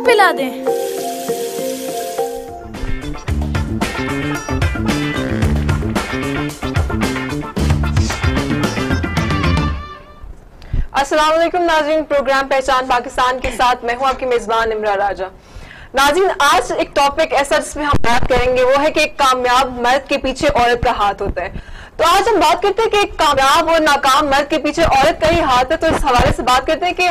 पिला दें। अस्सलाम वालेकुम नाज़रीन, प्रोग्राम पहचान पाकिस्तान के साथ मैं हूं आपकी मेजबान इमरा राजा। नाज़रीन, आज एक टॉपिक ऐसा जिसमें हम बात करेंगे वो है कि एक कामयाब मर्द के पीछे औरत का हाथ होता है। तो आज हम बात करते हैं कि एक कामयाब और नाकाम मर्द के पीछे औरत का ही हाथ है। तो इस हवाले से बात करते हैं कि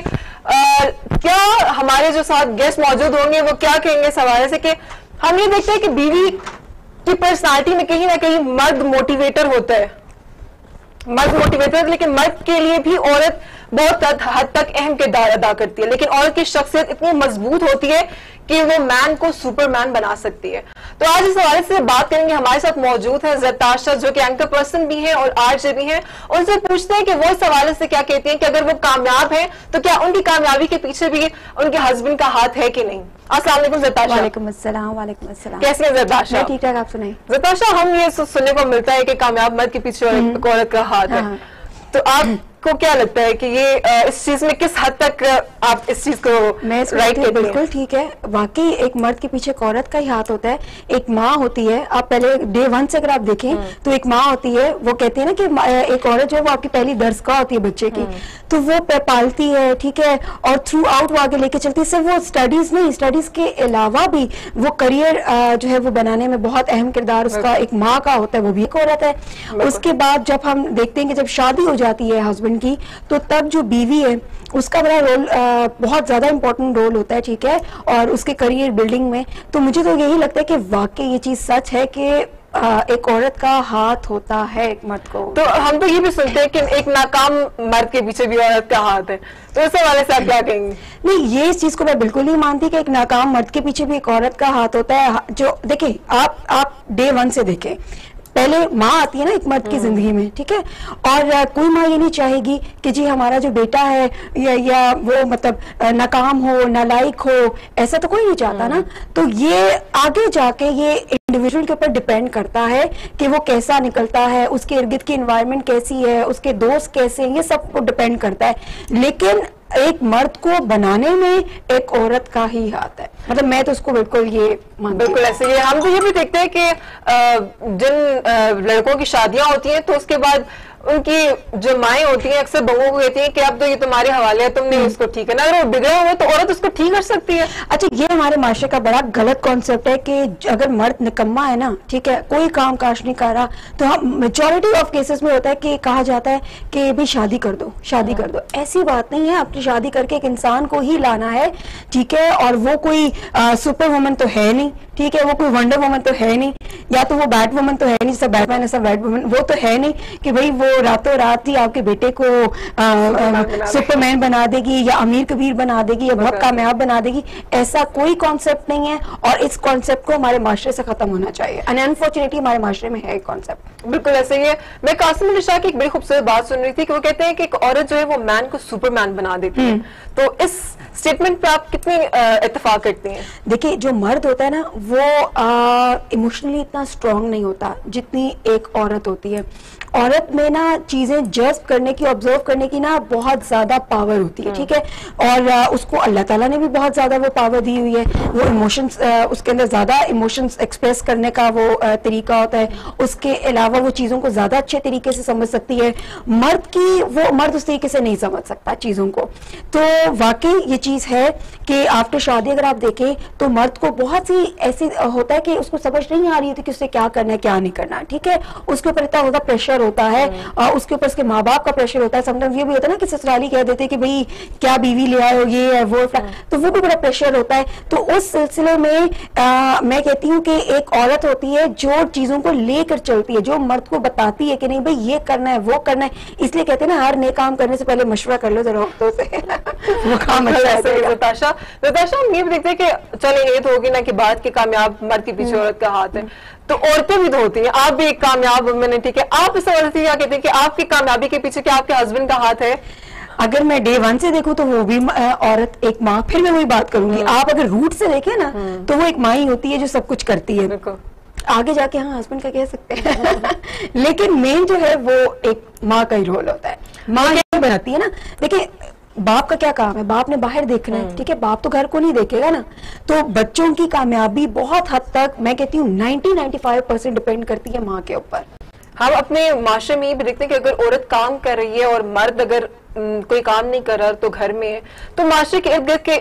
क्या हमारे जो साथ गेस्ट मौजूद होंगे वो क्या कहेंगे इस हवाले से कि हम ये देखते हैं कि बीवी की पर्सनालिटी में कहीं ना कहीं मर्द मोटिवेटर होता है, मर्द मोटिवेटर, लेकिन मर्द के लिए भी औरत बहुत हद तक अहम किरदार अदा करती है। लेकिन औरत की शख्सियत इतनी मजबूत होती है कि वो मैन को सुपरमैन बना सकती है। तो आज इस हवाले से बात करेंगे। हमारे साथ मौजूद है ज़रताशा, जो कि एंकर पर्सन भी हैं और आरजे भी हैं। उनसे पूछते हैं कि वो इस हवाले से क्या कहती हैं कि अगर वो कामयाब है तो क्या उनकी कामयाबी के पीछे भी उनके हस्बैंड का हाथ है कि नहीं। अस्सलाम वालेकुम ज़रताशा। वालेकुम अस्सलाम। वालेकुम अस्सलाम। कैसे हैं ज़रताशा? ठीक ठाक, आप सुनाइए। ज़रताशा, हम ये सुनने को मिलता है कि कामयाब मर्द के पीछे औरत का हाथ है, तो आपको क्या लगता है कि ये इस चीज में किस हद तक आप इस चीज को मैं राइट कहती हैं? बिल्कुल ठीक है, वाकई एक मर्द के पीछे एक औरत का ही हाथ होता है। एक माँ होती है, आप पहले डे 1 से अगर आप देखें तो एक माँ होती है, वो कहती है ना कि एक औरत जो है वो आपकी पहली दरसगाह होती है बच्चे की, तो वो पालती है, ठीक है, और थ्रू आउट वो आगे लेके चलती है। सिर्फ वो स्टडीज नहीं, स्टडीज के अलावा भी वो करियर जो है वो बनाने में बहुत अहम किरदार उसका एक माँ का होता है, वो भी एक औरत है। उसके बाद जब हम देखते हैं कि जब शादी हो जाती है हस्बैंड की, तो तब जो बीवी है उसका बड़ा रोल, बहुत ज्यादा इंपॉर्टेंट रोल होता है, ठीक है, और उसके करियर बिल्डिंग में। तो मुझे तो यही लगता है कि वाकई ये चीज सच है कि एक औरत का हाथ होता है एक मर्द को। तो हम तो ये भी सुनते हैं कि एक नाकाम मर्द के पीछे भी औरत का हाथ है, तो इस हवाले से आप क्या कहेंगे? नहीं, ये इस चीज को मैं बिल्कुल नहीं मानती कि एक नाकाम मर्द के पीछे भी एक औरत का हाथ होता है। जो देखिए, आप डे 1 से देखें, पहले माँ आती है ना एक मर्द की जिंदगी में, ठीक है, और कोई माँ ये नहीं चाहेगी कि जी हमारा जो बेटा है या वो मतलब नाकाम हो, नालायक हो, ऐसा तो कोई नहीं चाहता ना। तो ये आगे जाके ये इंडिविजुअल के ऊपर डिपेंड करता है कि वो कैसा निकलता है, उसके इर्द गिर्द की एनवायरनमेंट कैसी है, उसके दोस्त कैसे हैं, ये सब को डिपेंड करता है। लेकिन एक मर्द को बनाने में एक औरत का ही हाथ है, मतलब मैं तो उसको बिल्कुल ये मानती हूं। बिल्कुल ऐसे ही हम तो ये भी देखते हैं कि जिन लड़कों की शादियां होती हैं तो उसके बाद उनकी जो माएँ होती हैं अक्सर बहू को कहती हैं कि अब तो ये तुम्हारे हवाले है, तुमने इसको ठीक है ना, अगर वो बिगड़ा हुआ तो औरत उसको ठीक कर सकती है। अच्छा, ये हमारे माशरे का बड़ा गलत कॉन्सेप्ट है कि अगर मर्द निकम्मा है ना, ठीक है, कोई काम काज नहीं कर रहा, तो हम मेजॉरिटी ऑफ केसेस में होता है कि कहा जाता है कि भाई शादी कर दो, शादी कर दो। ऐसी बात नहीं है, आपकी शादी करके एक इंसान को ही लाना है, ठीक है, और वो कोई सुपर वुमन तो है नहीं, ठीक है, वो कोई वंडर वुमन तो है नहीं, या तो वो बैट वुमन तो है नहीं, सब बैटमैन है सब बैट वुमन, वो तो है नहीं कि भाई वो रातों रात ही आपके बेटे को सुपरमैन बना देगी या अमीर कबीर बना देगी या बहुत कामयाब बना देगी। ऐसा कोई कॉन्सेप्ट नहीं है, और इस कॉन्सेप्ट को हमारे माशरे से खत्म होना चाहिए। अनफॉर्चुनेटली हमारे माशरे में है कॉन्सेप्ट। बिल्कुल ऐसे ही है। मैं कासिम अली शाह की एक बड़ी खूबसूरत बात सुन रही थी कि वो कहते हैं कि एक औरत जो है वो मैन को सुपरमैन बना देती है। तो इस स्टेटमेंट पे आप कितनी इत्तेफाक करती हैं? देखिए, जो मर्द होता है ना वो इमोशनली इतना स्ट्रांग नहीं होता जितनी एक औरत होती है। औरत में ना चीजें जज्ब करने की, ऑब्जर्व करने की ना बहुत ज्यादा पावर होती है, ठीक है, और उसको अल्लाह ताला ने भी बहुत ज्यादा वो पावर दी हुई है। वो इमोशंस, उसके अंदर ज्यादा इमोशंस एक्सप्रेस करने का वो तरीका होता है। उसके अलावा वो चीजों को ज्यादा अच्छे तरीके से समझ सकती है। मर्द उस तरीके से नहीं समझ सकता चीजों को। तो वाकई ये चीज है कि आफ्टर शादी अगर आप देखें तो मर्द को बहुत सी ऐसी होता है कि उसको समझ नहीं आ रही होती कि उससे क्या करना है क्या नहीं करना, ठीक है, उसके ऊपर इतना ज्यादा प्रेशर होता है, और उसके ऊपर उसके माँ बाप का प्रेशर होता है। समटाइम्स ये भी होता है ना कि ससुराली कह देते हैं कि भाई क्या बीवी ले आए हो, ये है वो, तो वो भी बड़ा प्रेशर होता है। तो उस सिलसिले में मैं कहती हूँ कि एक औरत होती है जो चीजों को लेकर चलती है, जो मर्द को बताती है कि नहीं भाई ये करना है वो करना है। इसलिए कहते हैं ना, हर नए काम करने से पहले मशवरा कर लो जरा वक्तों से वो काम अच्छा है। नताशा, हम ये भी देखते हैं कि चले ये तो होगी ना कि बात के कामयाब मर्द के पीछे औरत का हाथ है, तो औरतें भी तो होती हैं। आप भी एक कामयाब वुमन है, ठीक है, आप इस औरत से क्या कहते हैं कि आपकी कामयाबी के पीछे क्या आपके हस्बैंड का हाथ है? अगर मैं डे 1 से देखूं तो वो भी औरत एक माँ, फिर मैं वही बात करूंगी। आप अगर रूट से देखें ना तो वो एक माँ ही होती है जो सब कुछ करती है। आगे जाके हाँ हस्बैंड का कह सकते हैं लेकिन मेन जो है वो एक माँ का ही रोल होता है। माँ क्या बनाती है ना, देखिए बाप का क्या काम है, बाप ने बाहर देखना है, ठीक है, बाप तो घर को नहीं देखेगा ना। तो बच्चों की कामयाबी बहुत हद तक मैं कहती हूँ 90-95% डिपेंड करती है माँ के ऊपर। हम अपने माशरे में ये भी देखते हैं कि अगर औरत काम कर रही है और मर्द अगर कोई काम नहीं कर रहा तो घर में है, तो माशरे के इर्द गिर्द के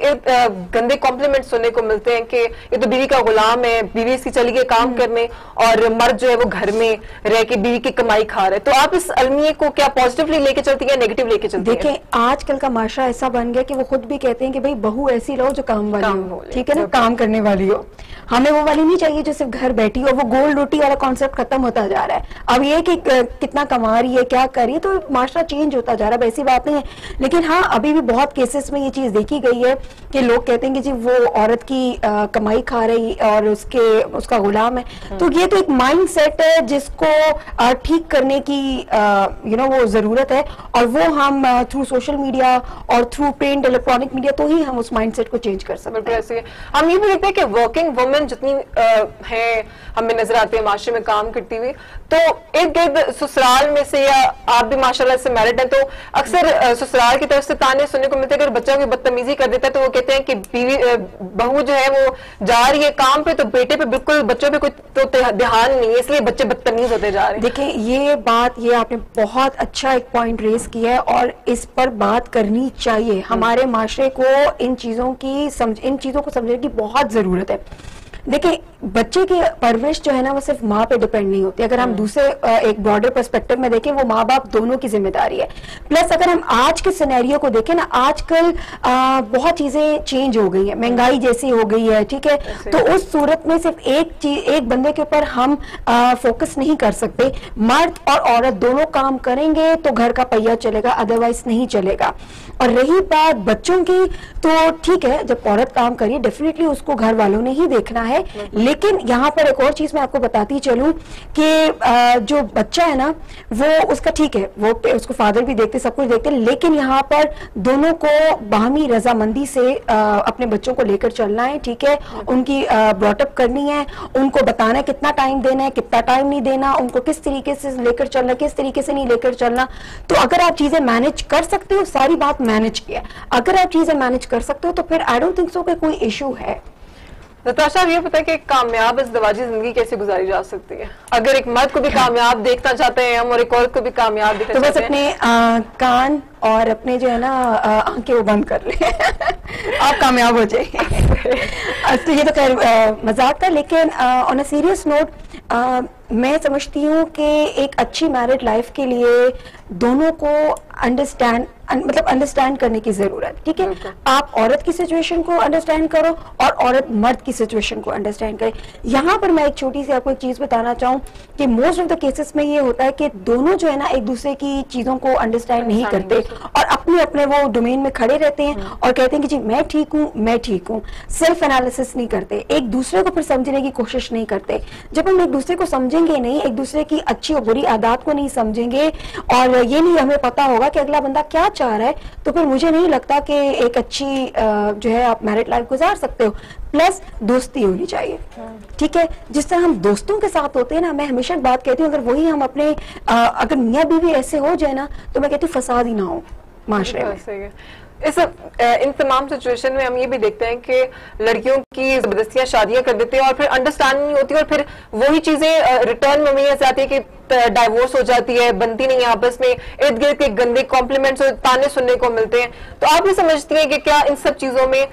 गंदे कॉम्प्लीमेंट सुनने को मिलते हैं कि ये तो बीवी का गुलाम है, बीवी इसकी चली गई काम करने और मर्द जो है वो घर में रह के बीवी की कमाई खा रहे। तो आप इस अलमिये को क्या पॉजिटिवली लेके चलती है या नेगेटिव लेके चलती है? देखिए आजकल का माशरा ऐसा बन गया कि वो खुद भी कहते हैं कि भाई बहू ऐसी रहो जो काम वाली हो, ठीक है ना, काम करने वाली हो। हमें वो वाली नहीं चाहिए जो सिर्फ घर बैठी हो। वो गोल रोटी वाला कॉन्सेप्ट खत्म होता जा रहा है। अब ये कि कितना कमा रही है, क्या कर रही है, तो माशरा चेंज होता जा रहा है, वैसी बात नहीं है। लेकिन हाँ, अभी भी बहुत केसेस में ये चीज देखी गई है कि लोग कहते हैं कि जी वो औरत की कमाई खा रही और उसका गुलाम है। तो ये तो एक माइंड सेट है जिसको ठीक करने की वो जरूरत है, और वो हम थ्रू सोशल मीडिया और थ्रू प्रिंट इलेक्ट्रॉनिक मीडिया तो ही हम उस माइंड सेट को चेंज कर सकते हैं। हम ये भी देखते हैं कि वर्किंग वुमेन जितनी है हमें नजर आती है माशरे में काम करती हुई, तो इर्द गिर्द ससुराल में से, या आप भी माशाल्लाह से मैरिड हैं, तो अक्सर ससुराल की तरफ से ताने सुनने को मिलते हैं कि अगर बच्चा कोई बदतमीजी कर देता है तो वो कहते हैं कि बीवी बहू जो है वो जा रही है काम पे तो बेटे पे बिल्कुल, बच्चों पे कोई तो ध्यान नहीं है, इसलिए बच्चे बदतमीज होते जा रहे हैं। देखिए ये आपने बहुत अच्छा एक पॉइंट रेज किया है और इस पर बात करनी चाहिए। हमारे माशरे को इन चीजों को समझने की बहुत जरूरत है। देखिए बच्चे की परवरिश जो है ना वो सिर्फ माँ पे डिपेंड नहीं होती। अगर हम दूसरे एक ब्रॉडर पर्सपेक्टिव में देखें, वो माँ बाप दोनों की जिम्मेदारी है। प्लस अगर हम आज के सिनेरियो को देखें ना, आजकल बहुत चीजें चेंज हो गई है, महंगाई जैसी हो गई है, ठीक है, तो उस सूरत में सिर्फ एक बंदे के ऊपर हम फोकस नहीं कर सकते। मर्द और औरत दोनों काम करेंगे तो घर का पहिया चलेगा, अदरवाइज नहीं चलेगा। और रही बात बच्चों की, तो ठीक है, जब औरत काम करिए डेफिनेटली उसको घर वालों ने ही देखना है। लेकिन यहाँ पर एक और चीज मैं आपको बताती चलूं कि जो बच्चा है ना वो उसका ठीक है, वो उसको फादर भी देखते, सब कुछ देखते, लेकिन यहाँ पर दोनों को बाहमी रजामंदी से अपने बच्चों को लेकर चलना है, ठीक है, उनकी ब्रॉटअप करनी है, उनको बताना है कितना टाइम देना है, कितना टाइम नहीं देना, उनको किस तरीके से लेकर चलना, किस तरीके से नहीं लेकर चलना। तो अगर आप चीजें मैनेज कर सकते हो, सारी बात मैनेज किया, अगर आप चीजें मैनेज कर सकते हो तो फिर आई डोंट थिंक सो कि कोई इशू है। नताशा, ये पता है कि कामयाब इज़्दिवाजी जिंदगी कैसे गुजारी जा सकती है? अगर एक मर्द को भी कामयाब देखना चाहते हैं हम और एक औरत को भी कामयाब देखना चाहते हैं, तो बस अपने कान और अपने जो है ना आंखें वो बंद कर ले आप कामयाब हो जाइए। तो ये तो खैर मजाक था, लेकिन ऑन अ सीरियस नोट मैं समझती हूँ कि एक अच्छी मैरिड लाइफ के लिए दोनों को अंडरस्टैंड करने की जरूरत, ठीक है। आप औरत की सिचुएशन को अंडरस्टैंड करो और औरत मर्द की सिचुएशन को अंडरस्टैंड करे। यहाँ पर मैं एक छोटी सी आपको एक चीज बताना चाहूँ कि मोस्ट ऑफ द केसेस में ये होता है कि दोनों जो है ना एक दूसरे की चीजों को अंडरस्टैंड नहीं करते और अपने अपने वो डोमेन में खड़े रहते हैं और कहते हैं कि जी मैं ठीक हूँ, सेल्फ एनालिसिस नहीं करते, एक दूसरे को फिर समझने की कोशिश नहीं करते। जब हम एक दूसरे को समझेंगे नहीं, एक दूसरे की अच्छी और बुरी आदत को नहीं समझेंगे और ये नहीं हमें पता होगा कि अगला बंदा क्या चाह रहा है, तो फिर मुझे नहीं लगता कि एक अच्छी जो है आप मैरिड लाइफ गुजार सकते हो। प्लस दोस्ती होनी चाहिए, ठीक है, जिस तरह हम दोस्तों के साथ होते हैं ना, मैं हमेशा बात कहती हूँ अगर वही हम अपने अगर मियाँ बीवी ऐसे हो जाए ना तो मैं कहती हूँ फसाद ही ना हो माशरे में। इन तमाम सिचुएशन में हम ये भी देखते हैं कि लड़कियों की जबरदस्तियां शादियां कर देते हैं और फिर अंडरस्टैंडिंग नहीं होती और फिर वही चीजें रिटर्न में ऐसे आती है कि डाइवोर्स हो जाती है, बनती नहीं है आपस में, इर्द गिर्द के गंदे कॉम्प्लीमेंट्स और ताने सुनने को मिलते हैं। तो आप ये समझती हैं कि क्या इन सब चीजों में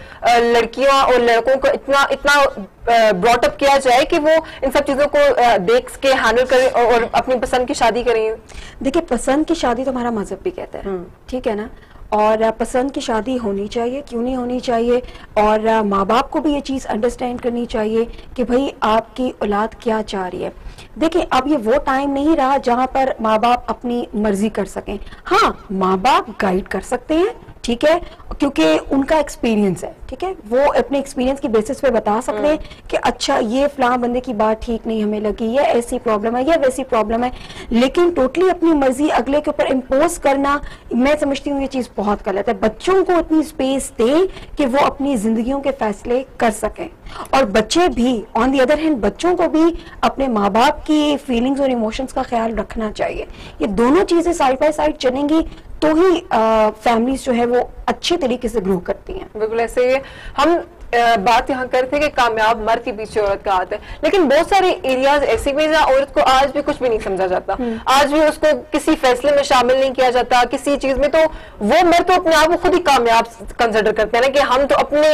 लड़कियां और लड़कों को इतना ब्रॉटअप किया जाए कि वो इन सब चीजों को देख के हैंडल करें और अपनी पसंद की शादी करें? देखिए पसंद की शादी तो हमारा मजहब भी कहता है, ठीक है ना, और पसंद की शादी होनी चाहिए, क्यों नहीं होनी चाहिए। और माँ बाप को भी ये चीज़ अंडरस्टैंड करनी चाहिए कि भाई आपकी औलाद क्या चाह रही है। देखिए अब ये वो टाइम नहीं रहा जहाँ पर माँ बाप अपनी मर्जी कर सकें। हाँ, माँ बाप गाइड कर सकते हैं, ठीक है, क्योंकि उनका एक्सपीरियंस है, ठीक है, वो अपने एक्सपीरियंस की बेसिस पे बता सकते हैं कि अच्छा ये फलां बंदे की बात ठीक नहीं हमें लगी, ये ऐसी प्रॉब्लम है या वैसी प्रॉब्लम है। लेकिन टोटली अपनी मर्जी अगले के ऊपर इम्पोज करना मैं समझती हूँ ये चीज बहुत गलत है। बच्चों को इतनी स्पेस दें कि वो अपनी जिंदगियों के फैसले कर सकें, और बच्चे भी ऑन दी अदर हैंड बच्चों को भी अपने माँ बाप की फीलिंग्स और इमोशंस का ख्याल रखना चाहिए। ये दोनों चीजें साइड बाय साइड चलेंगी तो ही फैमिलीज जो है वो अच्छे तरीके से ग्रो करती हैं। बिल्कुल ऐसे ही हम बात यहाँ करते हैं कि कामयाब मर्द के पीछे औरत का हाथ है, लेकिन बहुत सारे एरियाज ऐसे भी जहाँ औरत को आज भी कुछ भी नहीं समझा जाता, आज भी उसको किसी फैसले में शामिल नहीं किया जाता, किसी चीज में। तो वो मर्द तो अपने आप को खुद ही कामयाब कंसिडर करते हैं ना, कि हम तो अपने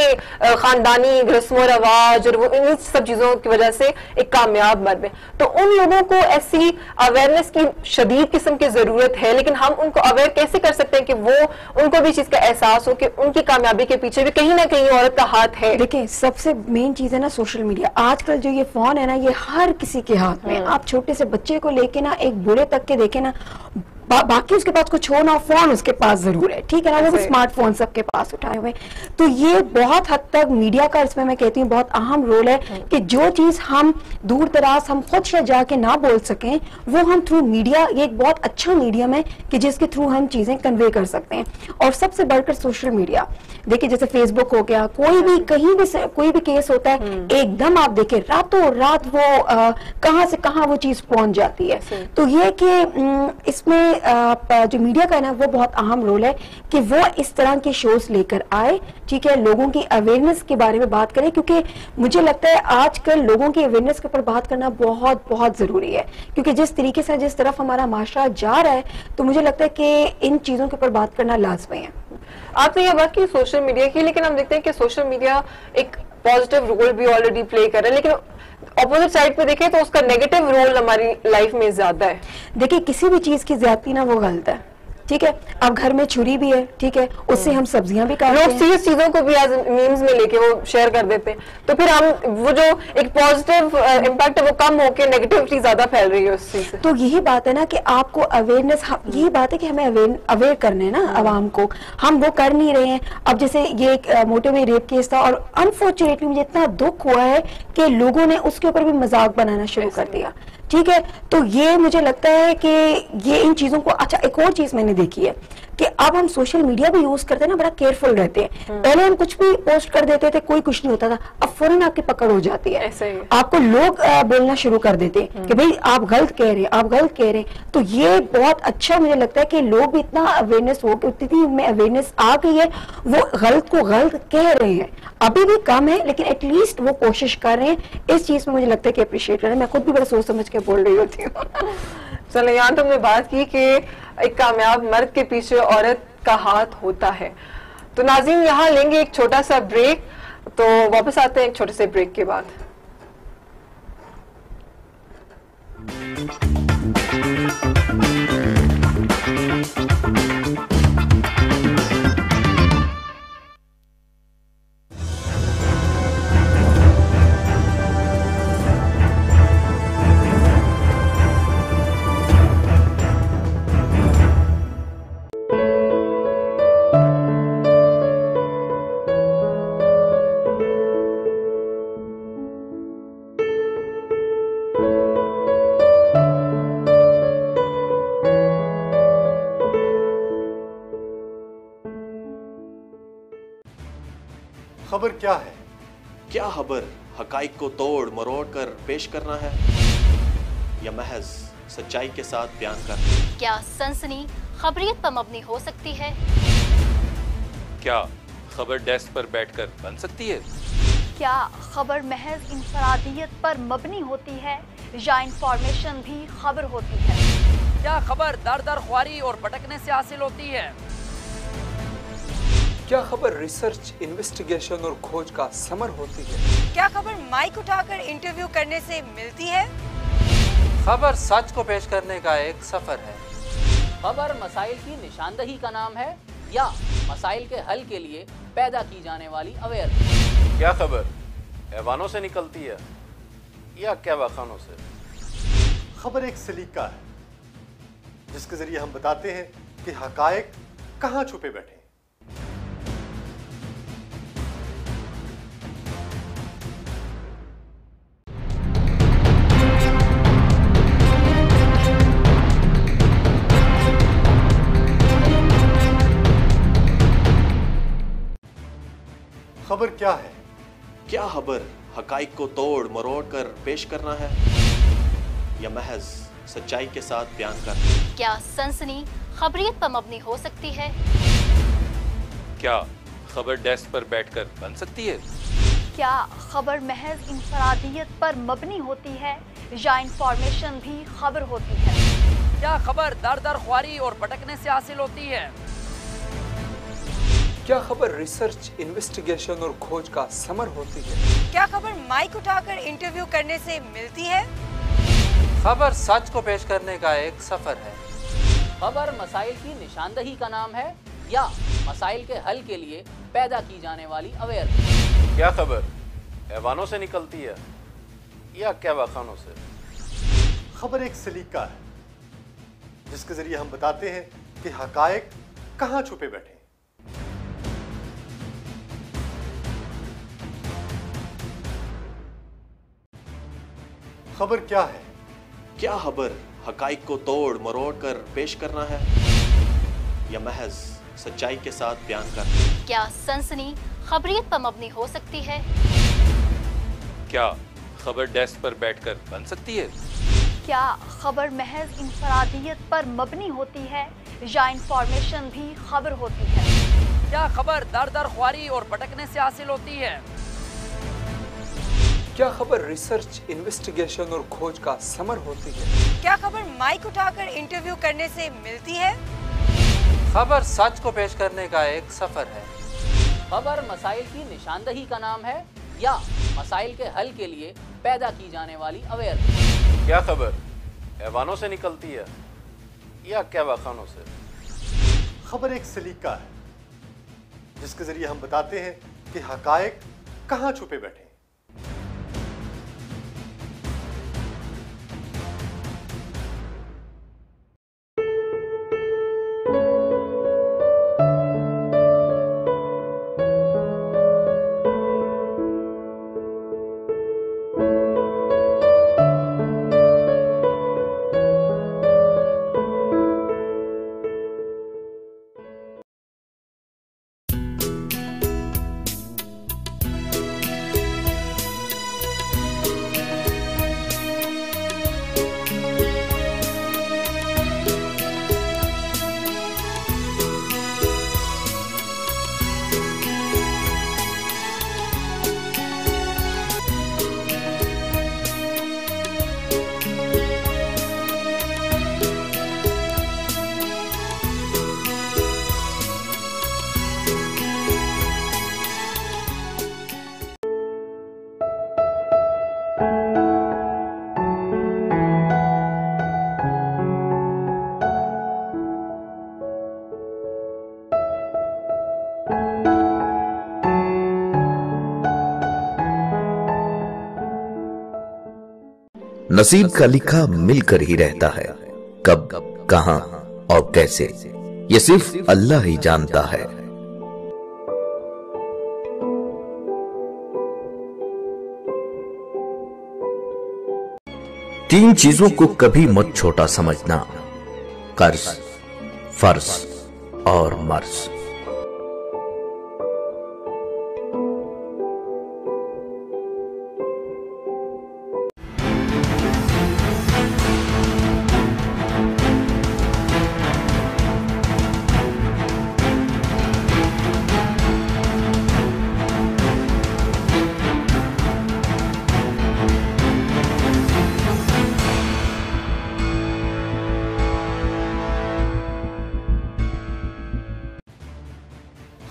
खानदानी रस्म रवाज और वो इन सब चीजों की वजह से एक कामयाब मर्द है। तो उन लोगों को ऐसी अवेयरनेस की शदीद किस्म की जरूरत है, लेकिन हम उनको अवेयर कैसे कर सकते हैं कि वो उनको भी चीज का एहसास हो कि उनकी कामयाबी के पीछे भी कहीं ना कहीं औरत का हाथ है। देखिए, सबसे मेन चीज है ना सोशल मीडिया। आजकल जो ये फोन है ना, ये हर किसी के हाथ में। आप छोटे से बच्चे को लेके ना एक बूढ़े तक के देखे ना, बाकी उसके पास कुछ हो ना, फोन उसके पास जरूर है, ठीक है ना, वो भी स्मार्टफोन सबके पास उठाए हुए। तो ये बहुत हद तक मीडिया का, इसमें मैं कहती हूँ बहुत अहम रोल है कि जो चीज हम दूर दराज हम खुद से जाके ना बोल सकें, वो हम थ्रू मीडिया, ये एक बहुत अच्छा मीडियम है कि जिसके थ्रू हम चीजें कन्वे कर सकते हैं। और सबसे बढ़कर सोशल मीडिया, देखिए जैसे फेसबुक हो गया, कोई भी कहीं भी कोई भी केस होता है, एकदम आप देखिए रातों रात वो कहां से कहां वो चीज पहुंच जाती है। तो ये कि इसमें जो मीडिया का है ना, वो बहुत अहम रोल है कि वो इस तरह के शोज लेकर आए, ठीक है, लोगों की अवेयरनेस के बारे में बात करें, क्योंकि मुझे लगता है आजकल लोगों की अवेयरनेस के ऊपर बात करना बहुत बहुत जरूरी है, क्योंकि जिस तरीके से जिस तरफ हमारा माशरा जा रहा है, तो मुझे लगता है कि इन चीजों के ऊपर बात करना लाजमी है। आपने ये बात की सोशल मीडिया की, लेकिन हम देखते हैं कि सोशल मीडिया एक पॉजिटिव रोल भी ऑलरेडी प्ले कर रहा है, लेकिन ऑपोजिट साइड पे देखें तो उसका नेगेटिव रोल हमारी लाइफ में ज्यादा है। देखिए, किसी भी चीज की ज्यादती ना वो गलत है, ठीक है। अब घर में छुरी भी है, ठीक है, उससे हम सब्जियां भी काटते हैं। लोग सीरियस चीजों को भी आज मीम्स में लेके वो शेयर कर देते हैं, तो फिर हम वो जो एक पॉजिटिव इम्पैक्ट है वो कम होके नेगेटिविटी ज्यादा फैल रही है उस चीज से। तो यही बात है ना कि आपको अवेयरनेस, यही बात है कि हमें अवेयर करने हैं ना अवाम को, हम वो कर नहीं रहे हैं। अब जैसे ये एक मोटे में रेप केस था, और अनफॉर्चुनेटली मुझे इतना दुख हुआ है कि लोगों ने उसके ऊपर भी मजाक बनाना शुरू कर दिया, ठीक है। तो ये मुझे लगता है कि ये इन चीजों को, अच्छा एक और चीज मैंने देखी है कि अब हम सोशल मीडिया भी यूज करते हैं ना, बड़ा केयरफुल रहते हैं। पहले हम कुछ भी पोस्ट कर देते थे, कोई कुछ नहीं होता था, अब फौरन आपकी पकड़ हो जाती है, आपको लोग बोलना शुरू कर देते हैं कि भाई आप गलत कह रहे हैं, आप गलत कह रहे हैं। तो ये बहुत अच्छा मुझे लगता है कि लोग भी इतना अवेयरनेस हो, उतनी में अवेयरनेस आ गई है, वो गलत को गलत कह रहे हैं। अभी भी कम है, लेकिन एटलीस्ट वो कोशिश कर रहे हैं। इस चीज में मुझे लगता है कि अप्रिशिएट कर रहे हैं। मैं खुद भी बड़ा सोच समझ के बोल रही होती हूँ। चलो, यहाँ तो हमने बात की कि एक कामयाब मर्द के पीछे औरत का हाथ होता है। तो नाज़रीन, यहाँ लेंगे एक छोटा सा ब्रेक, तो वापस आते हैं एक छोटे से ब्रेक के बाद। खबर क्या है? क्या खबर हकाइक को तोड़ मरोड़ कर पेश करना है, या महज सच्चाई के साथ बयान करना? क्या सनसनी खबरियत पर मबनी हो सकती है? क्या खबर डेस्क पर बैठकर बन सकती है? क्या खबर महज इंफरादियत पर मबनी होती है, या इंफॉर्मेशन भी खबर होती है? क्या खबर दर दर ख्वारी और भटकने से हासिल होती है? क्या खबर रिसर्च, इन्वेस्टिगेशन और खोज का समर होती है? क्या खबर माइक उठाकर इंटरव्यू करने से मिलती है? खबर सच को पेश करने का एक सफर है। खबर मसाइल की निशानदही का नाम है, या मसाइल के हल के लिए पैदा की जाने वाली अवेयरनेस? क्या खबर हैवानों से निकलती है, या क्या वाखानों से? खबर एक सलीका है जिसके जरिए हम बताते हैं कि हकायक कहां छुपे बैठे हैं। खबर क्या है? क्या खबर हकाइक को तोड़ मरोड़ कर पेश करना है, या महज सच्चाई के साथ बयान करना? क्या सनसनी खबरियत पर मबनी हो सकती है? क्या खबर डेस्क पर बैठकर बन सकती है? क्या खबर महज इंफरादियत पर मबनी होती है या इंफॉर्मेशन भी खबर होती है? क्या खबर दर दर ख्वारी और भटकने से हासिल होती है? क्या खबर रिसर्च, इन्वेस्टिगेशन और खोज का समर होती है? क्या खबर माइक उठाकर इंटरव्यू करने से मिलती है? खबर सच को पेश करने का एक सफर है। खबर मसाइल की निशानदही का नाम है या मसाइल के हल के लिए पैदा की जाने वाली अवेयरनेस? क्या खबर हैवानों से निकलती है या क्या वाखानों से? खबर एक सलीका है जिसके जरिए हम बताते हैं कि हकायक कहां छुपे बैठे हैं। खबर क्या है? क्या खबर हकाइक को तोड़ मरोड़ कर पेश करना है या महज सच्चाई के साथ बयान करना? क्या सनसनी खबरियत पर मबनी हो सकती है? क्या खबर डेस्क पर बैठकर बन सकती है? क्या खबर महज इंफरादियत पर मबनी होती है या इंफॉर्मेशन भी खबर होती है? क्या खबर दर दर ख्वारी और भटकने से हासिल होती है? क्या खबर रिसर्च, इन्वेस्टिगेशन और खोज का समर होती है? क्या खबर माइक उठाकर इंटरव्यू करने से मिलती है? खबर सच को पेश करने का एक सफर है। खबर मसाइल की निशानदही का नाम है या मसाइल के हल के लिए पैदा की जाने वाली अवेयरनेस? क्या खबर हैवानों से निकलती है या क्या वाखानों से? खबर एक सलीका है जिसके जरिए हम बताते हैं कि हकायक कहां छुपे बैठे हैं। नसीब का लिखा मिलकर ही रहता है, कब, कहां और कैसे ये सिर्फ अल्लाह ही जानता है। तीन चीजों को कभी मत छोटा समझना, कर्ज, फर्ज और मर्ज।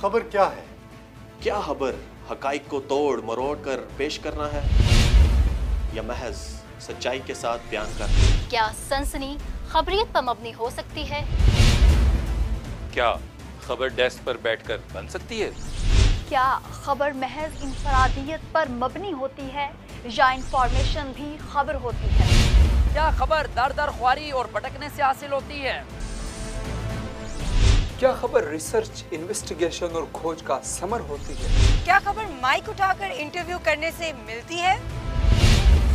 खबर क्या है? क्या खबर हकाइक को तोड़ मरोड़ कर पेश करना है या महज सच्चाई के साथ बयान करना? क्या सनसनी खबरियत पर मबनी हो सकती है? क्या खबर डेस्क पर बैठकर बन सकती है? क्या खबर महज इंफरादियत पर मबनी होती है या इंफॉर्मेशन भी खबर होती है? क्या खबर दर दर ख्वारी और भटकने से हासिल होती है? क्या खबर रिसर्च, इन्वेस्टिगेशन और खोज का समर होती है? क्या खबर माइक उठाकर इंटरव्यू करने से मिलती है?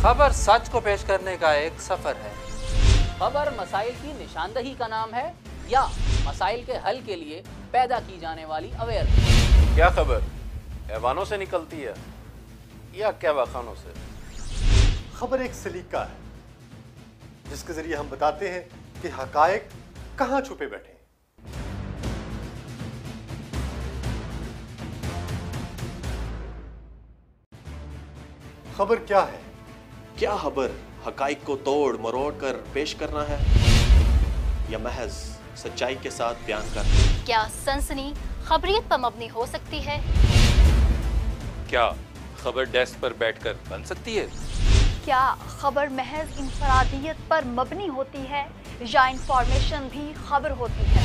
खबर सच को पेश करने का एक सफर है। खबर मसाइल की निशानदही का नाम है या मसाइल के हल के लिए पैदा की जाने वाली अवेयरनेस? क्या खबर हैवानों से निकलती है या क्या वाखानों से? खबर एक सलीका है जिसके जरिए हम बताते हैं कि हकायक कहां छुपे बैठे हैं। खबर क्या है? क्या खबर हकाइक को तोड़ मरोड़ कर पेश करना है या महज सच्चाई के साथ बयान करना? क्या सनसनी खबरियत पर मबनी हो सकती है? क्या खबर डेस्क पर बैठकर बन सकती है? क्या खबर महज इंफरादियत पर मबनी होती है या इंफॉर्मेशन भी खबर होती है?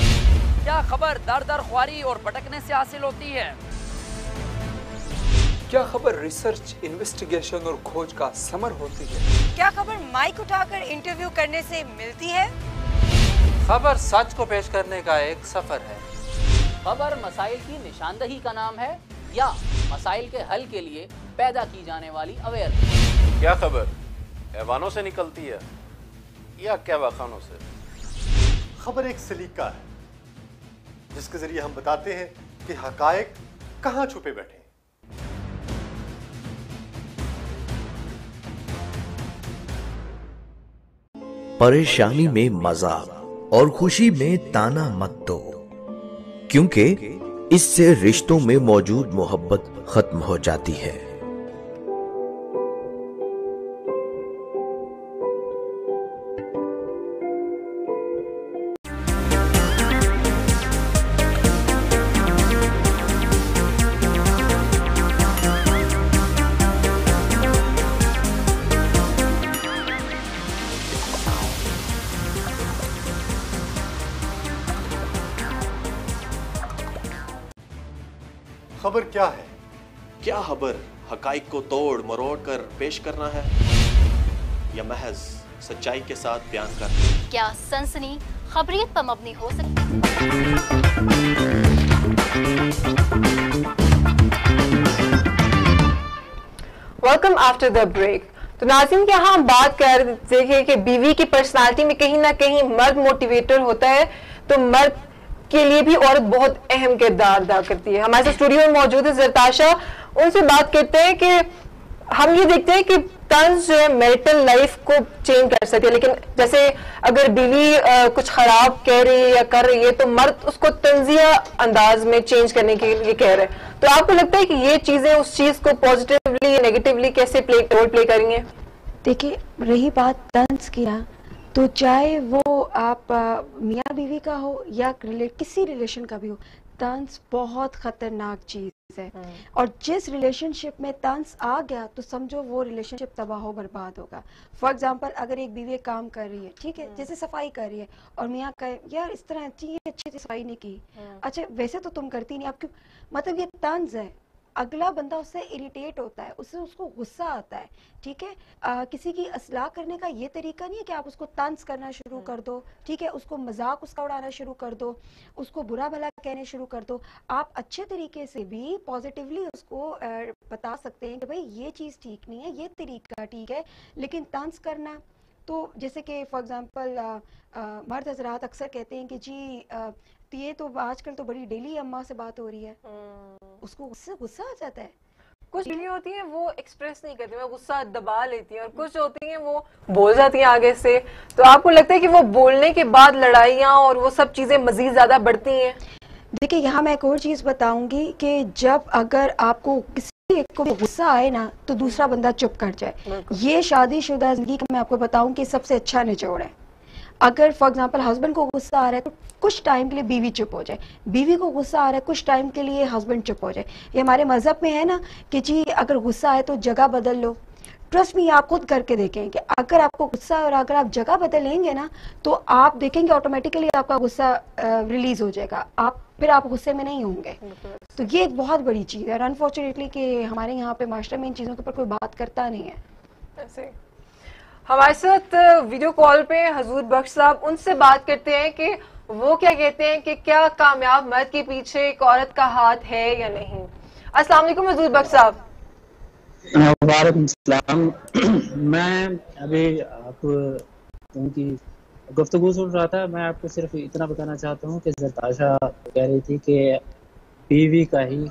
क्या खबर दर दर ख्वारी और भटकने से हासिल होती है? क्या खबर रिसर्च, इन्वेस्टिगेशन और खोज का समर होती है? क्या खबर माइक उठाकर इंटरव्यू करने से मिलती है? खबर सच को पेश करने का एक सफर है। खबर मसाइल की निशानदही का नाम है या मसाइल के हल के लिए पैदा की जाने वाली अवेयरनेस? क्या खबर हैवानों से निकलती है या कहवाखानों से? खबर एक सलीका है जिसके जरिए हम बताते हैं कि हकायक कहां छुपे बैठे हैं। परेशानी में मजाक और खुशी में ताना मत दो, क्योंकि इससे रिश्तों में मौजूद मोहब्बत खत्म हो जाती है। खबर क्या है? क्या खबर हकाइक को तोड़ मरोड़ कर पेश करना है या महज सच्चाई के साथ बयान करना? क्या सनसनी खबरियत पर मबनी हो सकती है? Welcome after the break. तो नाज़रीन, क्या हम बात कर रहे थे कि बीवी की पर्सनालिटी में कहीं ना कहीं मर्द मोटिवेटर होता है, तो मर्द के लिए भी औरत बहुत अहम किरदार अदा करती है। हमारे साथ स्टूडियो में मौजूद है जरताशा, उनसे बात करते हैं कि हम ये देखते हैं कि तंज जो है मैरिटल लाइफ को चेंज कर सकती है, लेकिन जैसे अगर बीवी कुछ खराब कह रही है या कर रही है तो मर्द उसको तंजिया अंदाज में चेंज करने के लिए कह रहे हैं। तो आपको लगता है कि ये चीजें उस चीज को पॉजिटिवली या नेगेटिवली कैसे रोल प्ले करेंगे? देखिए, रही बात तंज की ना, तो चाहे वो आप मियाँ बीवी का हो या किसी रिलेशन का भी हो, तंज बहुत खतरनाक चीज है। और जिस रिलेशनशिप में तंज आ गया तो समझो वो रिलेशनशिप तबाह हो बर्बाद होगा। फॉर एग्जांपल, अगर एक बीवी एक काम कर रही है, ठीक है, जैसे सफाई कर रही है, और मियाँ कहे यार इस तरह अच्छी से सफाई नहीं की, अच्छा वैसे तो तुम करती नहीं, आप क्यों, मतलब ये तंज है। अगला बंदा उससे इरिटेट होता है, उसको गुस्सा आता है, ठीक है। किसी की असलाह करने का ये तरीका नहीं है कि आप उसको तंज करना शुरू कर दो, ठीक है, उसको मजाक उसका उड़ाना शुरू कर दो, उसको बुरा भला कहने शुरू कर दो। आप अच्छे तरीके से भी पॉजिटिवली उसको बता सकते हैं कि भाई ये चीज़ ठीक नहीं है, ये तरीका ठीक है, लेकिन तंज करना, तो जैसे कि फॉर एग्जांपल मर्द हजरात अक्सर कहते हैं कि जी ये तो आजकल तो बड़ी डेली अम्मा से बात हो रही है, उसको उससे गुस्सा आ जाता है। कुछ बीवी होती हैं वो एक्सप्रेस नहीं करती, वो गुस्सा दबा लेती हैं, और कुछ होती हैं वो बोल जाती हैं आगे से। तो आपको लगता है कि वो बोलने के बाद लड़ाइयाँ और वो सब चीजें मजीद ज्यादा बढ़ती हैं? देखिए, यहाँ मैं एक और चीज बताऊंगी कि जब अगर आपको किसी एक को गुस्सा आए ना तो दूसरा बंदा चुप कर जाए, ये शादीशुदा जिंदगी का मैं आपको बताऊं कि सबसे अच्छा निचोड़ है। अगर फॉर एग्जांपल हस्बैंड को गुस्सा आ रहा है तो कुछ टाइम के लिए बीवी चुप हो जाए, बीवी को गुस्सा आ रहा है कुछ टाइम के लिए हस्बैंड चुप हो जाए। ये हमारे मजहब में है ना कि जी अगर गुस्सा आए तो जगह बदल लो। ट्रस्ट मी, आप खुद करके देखें कि अगर आपको गुस्सा है और अगर आप जगह बदलेंगे ना तो आप देखेंगे ऑटोमेटिकली आपका गुस्सा रिलीज हो जाएगा, फिर आप गुस्से में नहीं होंगे। तो ये एक बहुत बड़ी चीज है, और अनफॉर्चुनेटली कि हमारे यहाँ पे मास्टर में इन चीजों के ऊपर कोई बात करता नहीं है। ऐसे हमारे साथ वीडियो कॉल पे हजूर बख्श साहब, उनसे बात करते हैं कि वो क्या कहते हैं कि क्या कामयाब मर्द के पीछे एक औरत का हाथ है या नहीं। अस्सलाम वालेकुम हजूर बख्श साहब। वालेकुम सलाम। मैं अभी आप उनकी गुफ्तगू सुन रहा था, मैं आपको सिर्फ इतना बताना चाहता हूँ कि जरताशा कह रही थी कि बीवी का ही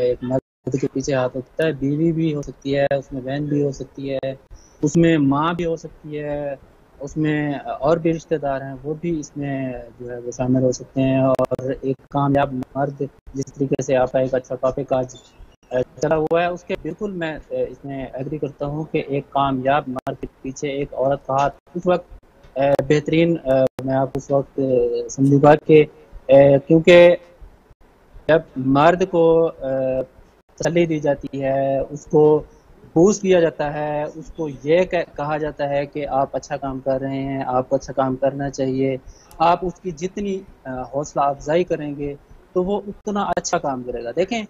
एक मर्द के पीछे हाथ होता है। बीवी भी हो सकती है, उसमें बहन भी हो सकती है, उसमें माँ भी हो सकती है, उसमें और भी रिश्तेदार हैं वो भी इसमें जो है वो शामिल हो सकते हैं। और एक कामयाब मर्द, जिस तरीके से आपका एक अच्छा टॉपिक आज चला हुआ है, उसके बिल्कुल मैं इसमें एग्री करता हूँ कि एक कामयाब मर्द के पीछे एक औरत का हाथ उस वक्त बेहतरीन मैं आप उस वक्त समझूंगा कि क्योंकि जब मर्द को तसल्ली दी जाती है, उसको बूस्ट दिया जाता है, उसको ये कहा जाता है कि आप अच्छा काम कर रहे हैं, आपको अच्छा काम करना चाहिए, आप उसकी जितनी हौसला अफजाई करेंगे तो वो उतना अच्छा काम करेगा। देखें,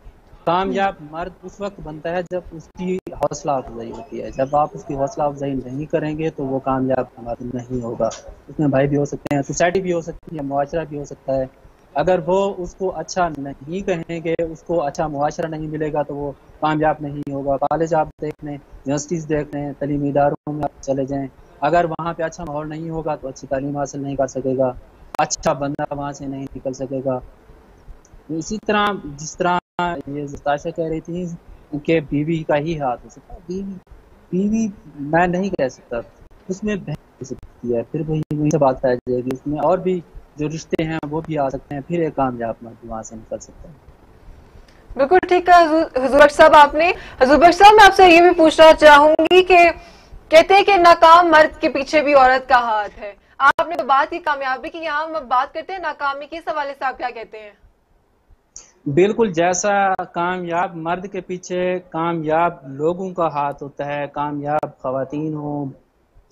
कामयाब मर्द उस वक्त बनता है जब उसकी हौसला अफजाई होती है। जब आप उसकी हौसला अफजाई नहीं करेंगे तो वो कामयाब मर्द नहीं होगा। उसमें भाई भी हो सकते हैं, सोसाइटी भी हो सकती है, मुआशरा भी हो सकता है। अगर वो उसको अच्छा नहीं कहेंगे, उसको अच्छा मुआशरा नहीं मिलेगा तो वो कामयाब नहीं होगा। कॉलेज आप देख लें, यूनिवर्सिटीज़ देख लें, तलीमी इदारों में आप चले जाएँ, अगर वहाँ पे अच्छा माहौल नहीं होगा तो अच्छी तालीम हासिल नहीं कर सकेगा, अच्छा बंदा वहाँ से नहीं निकल सकेगा। इसी तरह जिस तरह ये ताशा कह रही थी कि बीवी का ही हाथ हो सकता है, बीवी मैं नहीं कह सकता, उसमें बहन हो सकती है, फिर वही से बात आ जाएगी, उसमें और भी जो रिश्ते हैं वो भी आ सकते हैं, फिर एक कामयाब मर्द वहाँ से निकल सकता है। बिल्कुल ठीक है हुजूर बख्श साहब आपने। हुजूर बख्श साहब मैं आपसे ये भी पूछना चाहूंगी कि कहते हैं कि नाकाम मर्द के पीछे भी औरत का हाथ है। आपने तो बात की कामयाबी की, यहाँ हम बात करते हैं नाकामी की, इस हवाले से आप क्या कहते हैं? बिल्कुल, जैसा कामयाब मर्द के पीछे कामयाब लोगों का हाथ होता है, कामयाब खवातीन हो,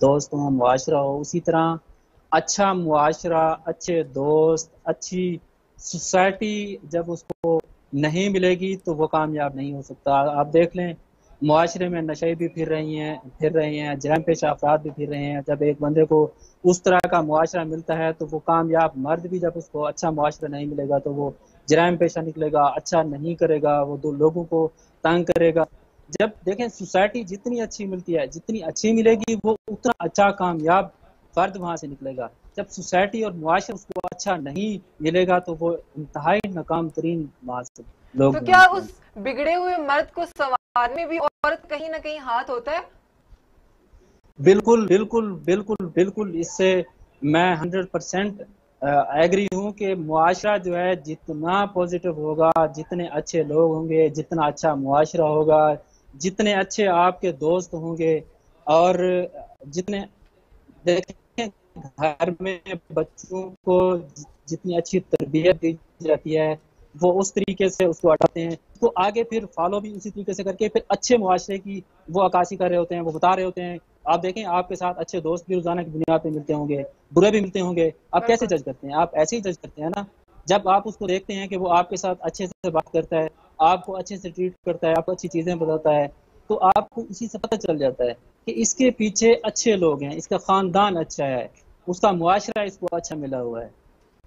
दोस्त हो, मुआशरा हो, उसी तरह अच्छा मुआशरा, अच्छे दोस्त, अच्छी सोसाइटी जब उसको नहीं मिलेगी तो वो कामयाब नहीं हो सकता। आप देख लें, मुआशरे में नशे भी फिर रहे हैं, जराइम पेशा अफराद भी फिर रहे हैं। जब एक बंदे को उस तरह का मुआशरा मिलता है तो वो कामयाब मर्द भी जब उसको अच्छा मुआशरा नहीं मिलेगा तो वो जराइम पेशा निकलेगा, अच्छा नहीं करेगा, वो दो लोगों को तंग करेगा। जब देखें, सोसाइटी जितनी अच्छी मिलती है, जितनी अच्छी मिलेगी वो उतना अच्छा कामयाब फर्द वहां से निकलेगा। जब सोसाइटी और मुआशरा उसको अच्छा नहीं मिलेगा तो वो इंतहाई नाकाम तरीन लोग। तो क्या उस बिगड़े हुए मर्द को संवारने में भी औरत कहीं ना कहीं हाथ होता है? बिल्कुल बिल्कुल बिल्कुल बिल्कुल, इससे मैं 100% एग्री हूँ कि मुआशरा जो है जितना पॉजिटिव होगा, जितने अच्छे लोग होंगे, जितना अच्छा मुआशरा होगा, जितने अच्छे आपके दोस्त होंगे, और जितने देखें घर में बच्चों को जितनी अच्छी तरबियत दी जाती है वो उस तरीके से उसको हटाते हैं, तो आगे फिर फॉलो भी उसी तरीके से करके फिर अच्छे मुआशरे की वो अक्कासी कर रहे होते हैं, वो बता रहे होते हैं। आप देखें, आपके साथ अच्छे दोस्त भी रोजाना की बुनियाद पे मिलते होंगे, बुरे भी मिलते होंगे, आप कैसे जज करते हैं? आप ऐसे ही जज करते हैं ना। जब आप उसको देखते हैं कि वो आपके साथ अच्छे से बात करता है, आपको अच्छे से ट्रीट करता है, आपको अच्छी चीजें बताता है, तो आपको इसी से पता चल जाता है कि इसके पीछे अच्छे लोग हैं, इसका खानदान अच्छा है, उसका मुआशरा इसको अच्छा मिला हुआ है।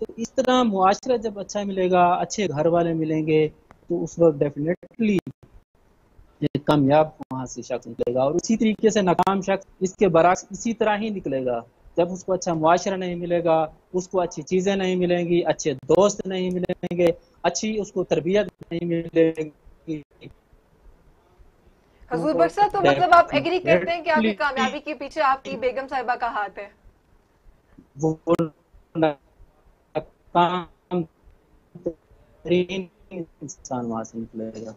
तो इस तरह मुआशरा जब अच्छा मिलेगा, अच्छे घर वाले मिलेंगे, तो उस वक्त डेफिनेटली कामयाब वहां से शख्स निकलेगा। और उसी तरीके से नाकाम शख्स इसके बरक्स इसी तरह ही निकलेगा। जब उसको अच्छा मुआशरा नहीं मिलेगा, उसको अच्छी चीजें नहीं मिलेंगी, अच्छे दोस्त नहीं मिलेंगे, अच्छी उसको तरबियत नहीं मिलेगी। हुजूर बख्श साहब, तो मतलब आप एग्री करते हैं कि आपकी कामयाबी के पीछे आपकी बेगम साहिबा का हाथ है? वो इंसान वहां से निकलेगा।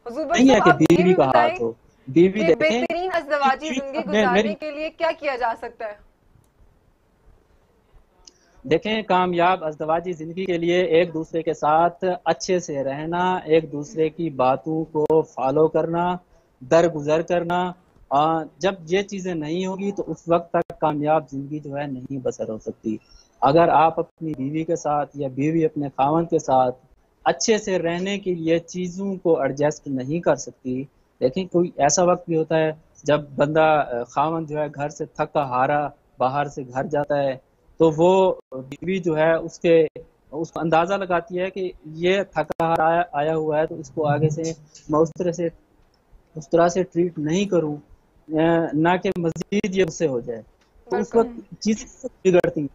नहीं है कि बीवी का हाथ हो। बीवी बेहतरीन अज़दवाजी जिंदगी गुजारने के लिए क्या किया जा सकता है? देखें, कामयाब अज़दवाजी जिंदगी के लिए एक दूसरे के साथ अच्छे से रहना, एक दूसरे की बातों को फॉलो करना, दरगुजर करना। जब ये चीजें नहीं होगी तो उस वक्त तक कामयाब जिंदगी जो है नहीं बसर हो सकती। अगर आप अपनी बीवी के साथ या बीवी अपने खावन के साथ अच्छे से रहने के लिए चीज़ों को एडजस्ट नहीं कर सकती, लेकिन कोई ऐसा वक्त भी होता है जब बंदा खावन जो है घर से थका हारा बाहर से घर जाता है, तो वो बीवी जो है उसको अंदाज़ा लगाती है कि ये थका हारा आया हुआ है, तो इसको आगे से मैं उस तरह से ट्रीट नहीं करूं, ना कि मजीद ये उससे हो जाए, तो उस वक्त चीज़ बिगड़ती।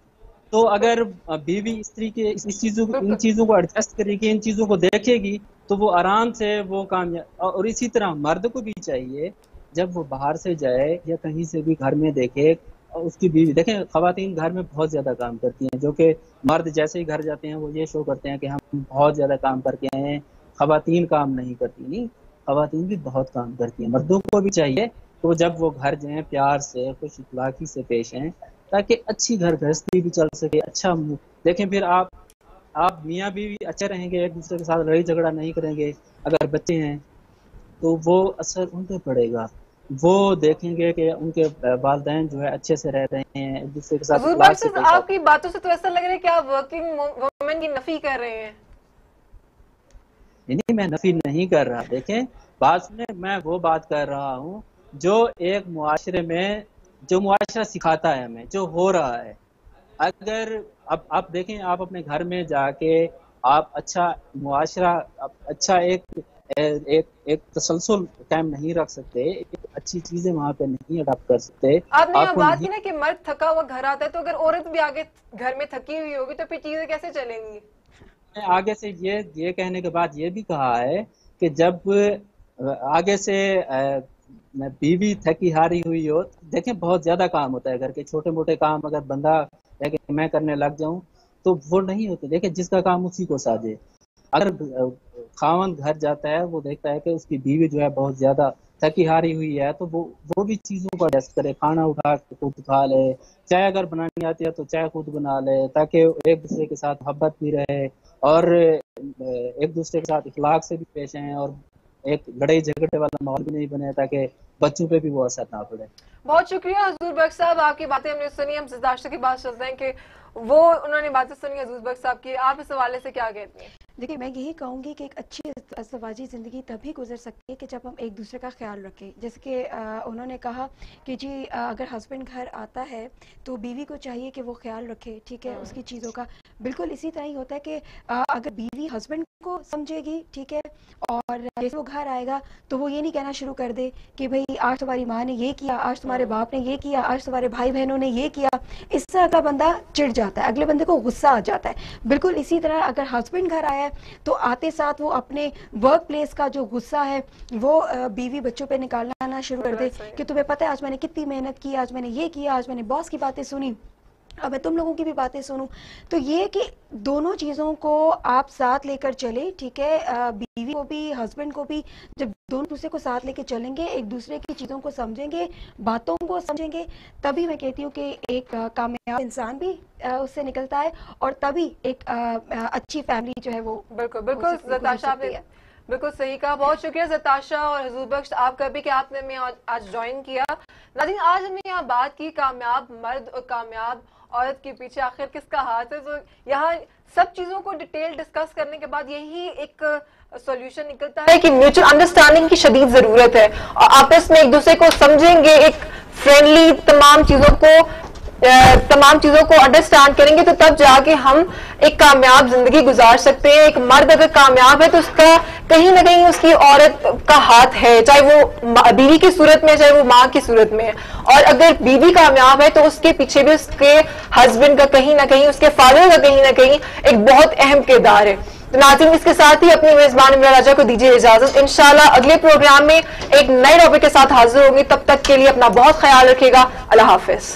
तो अगर बीवी इस तरीके इन चीज़ों को एडजस्ट करेगी, इन चीज़ों को देखेगी, तो वो आराम से वो कामयाब। और इसी तरह मर्द को भी चाहिए, जब वो बाहर से जाए या कहीं से भी घर में देखे उसकी बीवी, देखें खवातीन घर में बहुत ज़्यादा काम करती हैं, जो कि मर्द जैसे ही घर जाते हैं वो ये शो करते हैं कि हम बहुत ज़्यादा काम करके आए हैं, खवातीन काम नहीं करती, नहीं, खवातीन भी बहुत काम करती हैं। मर्दों को भी चाहिए तो जब वो घर जाएं प्यार से, खुश इखलाकी से पेश आएं, ताकि अच्छी घर गृहस्थी भी चल सके। अच्छा देखें, फिर आप मियाँ बीवी अच्छे रहेंगे, एक दूसरे के साथ लड़ाई झगड़ा नहीं करेंगे। अगर बच्चे हैं तो वो असर उन पर पड़ेगा, वो देखेंगे कि उनके वालिदैन जो है अच्छे से रह रहे हैं, एक दूसरे के साथ। आपकी बातों से तो ऐसा लग रहा है कि आप वर्किंग वुमेन की नफी कर रहे हैं। नहीं, मैं नफी नहीं कर रहा। देखें, बात सुने, मैं वो बात कर रहा हूँ जो एक मुआशरे में, जो मुआशरा सिखाता है हमें, जो हो रहा है। अगर अब आप देखें, आप अपने घर में जाके आप अच्छा मुआशरा, अच्छा एक तसलसल कायम नहीं रख सकते, एक अच्छी चीजें वहाँ पे नहीं अडॉप्ट कर सकते। आपने यहाँ बात की ना कि मर्द थका हुआ घर आता है, तो अगर औरत भी आगे घर में थकी हुई होगी तो फिर चीजें कैसे चलेंगी? आगे से ये कहने के बाद ये भी कहा है कि जब आगे से बीवी थकी हारी हुई हो, देखें बहुत ज्यादा काम होता है घर के, छोटे मोटे काम अगर बंदा मैं करने लग जाऊं तो वो नहीं होते। देखें, जिसका काम उसी को साजे। अगर खावंद घर जाता है, वो देखता है कि उसकी बीवी जो है बहुत ज्यादा थकी हारी हुई है, तो वो भी चीजों को एडजस्ट करे, खाना उठा के खुद खा ले, चाय अगर बनानी आती है तो चाय खुद बना ले, ताकि एक दूसरे के साथ मोहब्बत भी रहे और एक दूसरे के साथ इखलाक से भी पेश आए और एक लड़ाई झगड़े वाला माहौल भी नहीं बने, ताकि बच्चों पे भी वो असर ना पड़े। बहुत शुक्रिया हजूर बख्श साहब, आपकी बातें हमने सुनी। हम सिद्धार्थ की बात चलते हैं कि वो उन्होंने बातें सुनी हजूर बख्श साहब की, आप इस हवाले से क्या कहते हैं? देखिए, मैं यही कहूँगी कि एक अच्छी अज़वाजी ज़िंदगी तभी गुजर सकती है कि जब हम एक दूसरे का ख्याल रखें। जैसे कि उन्होंने कहा कि जी अगर हस्बैंड घर आता है तो बीवी को चाहिए कि वो ख्याल रखे, ठीक है, उसकी चीज़ों का। बिल्कुल इसी तरह ही होता है कि अगर बीवी हस्बैंड को समझेगी, ठीक है, और जैसे वो घर आएगा तो वो ये नहीं कहना शुरू कर दे कि भाई आज तुम्हारी माँ ने ये किया, आज तुम्हारे बाप ने ये किया, आज तुम्हारे भाई बहनों ने ये किया। इस तरह का बंदा चिढ़ जाता है, अगले बंदे को गुस्सा आ जाता है। बिल्कुल इसी तरह अगर हस्बैंड घर आया तो आते साथ वो अपने वर्क प्लेस का जो गुस्सा है वो बीवी बच्चों पे निकालना ना शुरू कर दे कि तुम्हें पता है आज मैंने कितनी मेहनत की, आज मैंने ये किया, आज मैंने बॉस की बातें सुनी, अब मैं तुम लोगों की भी बातें सुनूं। तो ये कि दोनों चीज़ों को आप साथ लेकर चले, ठीक है, बीवी को भी हस्बैंड को भी, जब दोनों दूसरे को साथ लेकर चलेंगे, एक दूसरे की चीज़ों को समझेंगे, बातों को समझेंगे, तभी मैं कहती हूँ कि एक कामयाब इंसान भी उससे निकलता है और तभी एक अच्छी फैमिली जो है वो बिल्कुल ज़ताशा आपने बिल्कुल सही कहा। बहुत शुक्रिया ज़ताशा और हजूर बख्श आपका भी कि आपने हमें आज ज्वाइन किया। नाज़रीन, आज हमने यहाँ बात की कामयाब मर्द और कामयाब औरत के पीछे आखिर किसका हाथ है। तो यहाँ सब चीजों को डिटेल डिस्कस करने के बाद यही एक सॉल्यूशन निकलता है कि म्यूचुअल अंडरस्टैंडिंग की शदीद जरूरत है और आपस में एक दूसरे को समझेंगे, एक फ्रेंडली तमाम चीजों को अंडरस्टैंड करेंगे तो तब जाके हम एक कामयाब जिंदगी गुजार सकते हैं। एक मर्द अगर कामयाब है तो उसका कहीं ना कहीं उसकी औरत का हाथ है, चाहे वो बीवी की सूरत में, चाहे वो माँ की सूरत में है। और अगर बीवी कामयाब है तो उसके पीछे भी उसके हस्बैंड का कहीं ना कहीं, उसके फादर का कहीं ना कहीं एक बहुत अहम किरदार है। तो नाज़रीन, इसके साथ ही अपनी मेजबान इमरान राजा को दीजिए इजाजत। इंशाल्लाह अगले प्रोग्राम में एक नए टॉपिक के साथ हाजिर होंगे। तब तक के लिए अपना बहुत ख्याल रखिएगा। अल्लाह हाफिज।